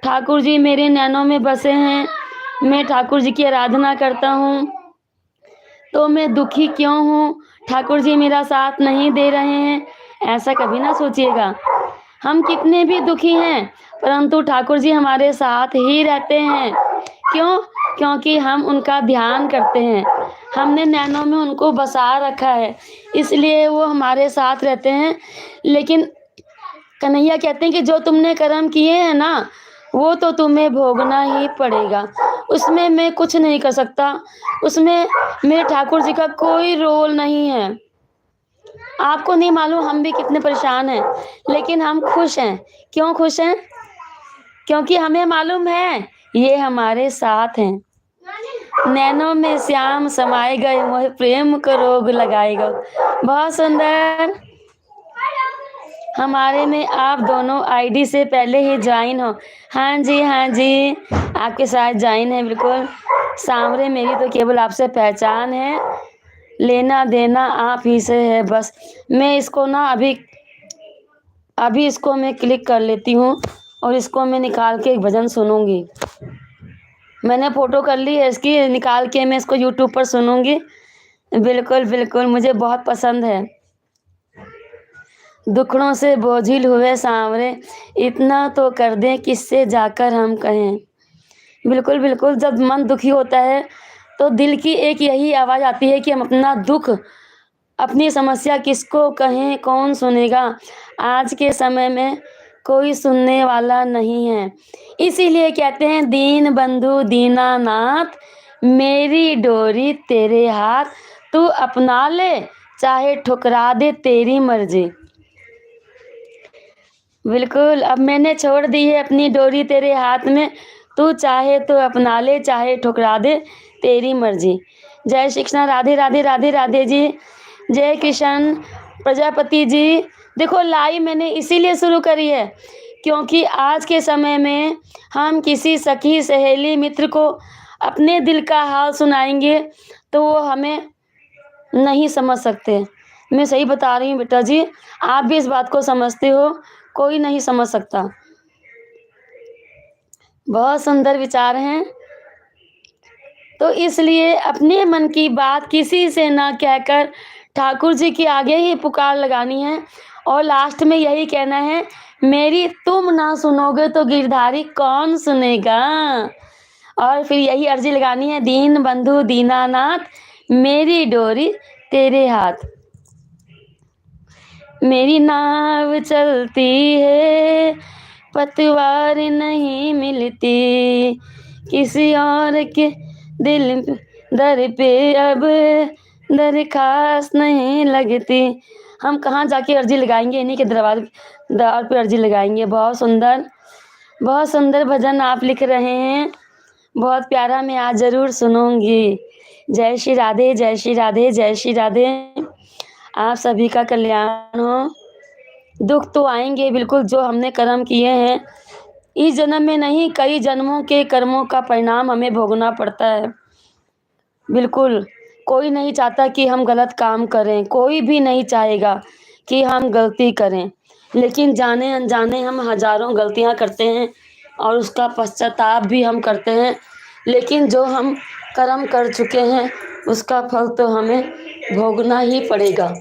ठाकुर जी मेरे नैनों में बसे हैं, मैं ठाकुर जी की आराधना करता हूँ, तो मैं दुखी क्यों हूँ? ठाकुर जी मेरा साथ नहीं दे रहे हैं, ऐसा कभी ना सोचिएगा। हम कितने भी दुखी हैं, परंतु ठाकुर जी हमारे साथ ही रहते हैं। क्यों? क्योंकि हम उनका ध्यान करते हैं, हमने नैनों में उनको बसा रखा है, इसलिए वो हमारे साथ रहते हैं। लेकिन कन्हैया कहते हैं कि जो तुमने कर्म किए हैं ना, वो तो तुम्हें भोगना ही पड़ेगा, उसमें मैं कुछ नहीं कर सकता, उसमें मेरे ठाकुर जी का कोई रोल नहीं है। आपको नहीं मालूम हम भी कितने परेशान हैं, लेकिन हम खुश हैं। क्यों खुश हैं? क्योंकि हमें मालूम है ये हमारे साथ हैं। नैनों में श्याम समाए गए, मोहे प्रेम को रोग लगाएगा। बहुत सुंदर। हमारे में आप दोनों आईडी से पहले ही ज्वाइन हो। हाँ जी, हाँ जी, आपके साथ ज्वाइन है बिल्कुल। सांवरे मेरी तो केवल आपसे पहचान है, लेना देना आप ही से है बस। मैं इसको ना अभी इसको मैं क्लिक कर लेती हूँ और इसको मैं निकाल के एक भजन सुनूंगी। मैंने फ़ोटो कर ली है इसकी, निकाल के मैं इसको यूट्यूब पर सुनूंगी। बिल्कुल, बिल्कुल, मुझे बहुत पसंद है। दुखड़ों से बोझिल हुए सांवरे, इतना तो कर दें किससे जाकर हम कहें। बिल्कुल, बिल्कुल, जब मन दुखी होता है, तो दिल की एक यही आवाज़ आती है कि हम अपना दुःख, अपनी समस्या किसको कहें, कौन सुनेगा? आज के समय में कोई सुनने वाला नहीं है। इसीलिए कहते हैं दीन बंधु दीनानाथ, मेरी डोरी तेरे हाथ, तू अपना ले चाहे ठुकरा दे तेरी मर्जी। बिल्कुल, अब मैंने छोड़ दी है अपनी डोरी तेरे हाथ में, तू चाहे तो अपना ले चाहे ठुकरा दे तेरी मर्जी। जय श्री कृष्ण, राधे राधे राधे राधे जी। जय कृष्ण प्रजापति जी। देखो लाइव मैंने इसीलिए शुरू करी है क्योंकि आज के समय में हम किसी सखी सहेली मित्र को अपने दिल का हाल सुनाएंगे तो वो हमें नहीं समझ सकते। मैं सही बता रही हूँ बेटा जी, आप भी इस बात को समझते हो, कोई नहीं समझ सकता। बहुत सुंदर विचार हैं। तो इसलिए अपने मन की बात किसी से ना कहकर ठाकुर जी के आगे ही पुकार लगानी है और लास्ट में यही कहना है, मेरी तुम ना सुनोगे तो गिरधारी कौन सुनेगा। और फिर यही अर्जी लगानी है, दीन बंधु दीनानाथ, मेरी डोरी तेरे हाथ। मेरी नाव चलती है, पतवार नहीं मिलती, किसी और के दिल दर पे अब दरखास्त नहीं लगती। हम कहाँ जाके अर्जी लगाएंगे, इन्हीं के द्वार पे अर्जी लगाएंगे। बहुत सुंदर भजन आप लिख रहे हैं, बहुत प्यारा, मैं आज ज़रूर सुनूंगी। जय श्री राधे, जय श्री राधे, जय श्री राधे। आप सभी का कल्याण हो। दुख तो आएंगे बिल्कुल, जो हमने कर्म किए हैं, इस जन्म में नहीं, कई जन्मों के कर्मों का परिणाम हमें भोगना पड़ता है। बिल्कुल, कोई नहीं चाहता कि हम गलत काम करें, कोई भी नहीं चाहेगा कि हम गलती करें, लेकिन जाने अनजाने हम हजारों गलतियां करते हैं और उसका पश्चाताप भी हम करते हैं। लेकिन जो हम कर्म कर चुके हैं उसका फल तो हमें भोगना ही पड़ेगा।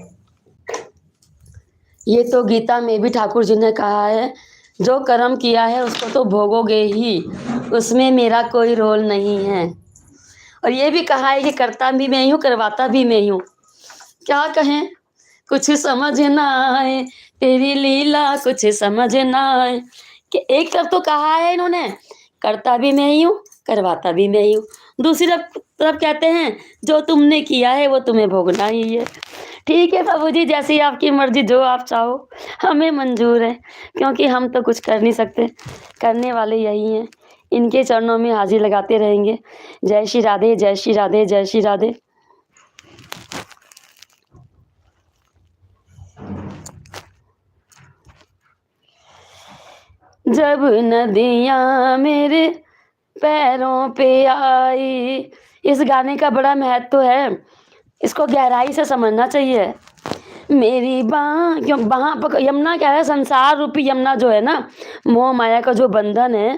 ये तो गीता में भी ठाकुर जी ने कहा है, जो कर्म किया है उसको तो भोगोगे ही, उसमें मेरा कोई रोल नहीं है। और ये भी कहा है कि करता भी मैं ही हूँ, करवाता भी मैं ही हूँ। क्या कहें, कुछ समझ ना आए तेरी लीला, कुछ समझ ना आए। कि एक तरफ तो कहा है इन्होंने, करता भी मैं ही हूँ, करवाता भी मैं ही हूँ, दूसरी तरफ कहते हैं जो तुमने किया है वो तुम्हें भोगना ही है। ठीक है बाबू जी, जैसी आपकी मर्जी, जो आप चाहो, हमें मंजूर है, क्योंकि हम तो कुछ कर नहीं सकते, करने वाले यही हैं। इनके चरणों में हाजिर लगाते रहेंगे। जय श्री राधे, जय श्री राधे, जय श्री राधे। जब नदियाँ मेरे पैरों पे आई, इस गाने का बड़ा महत्व है, इसको गहराई से समझना चाहिए। मेरी बाँ क्यों बाँ पकड़, यमुना क्या है, संसार रूपी यमुना जो है ना, मोह माया का जो बंधन है,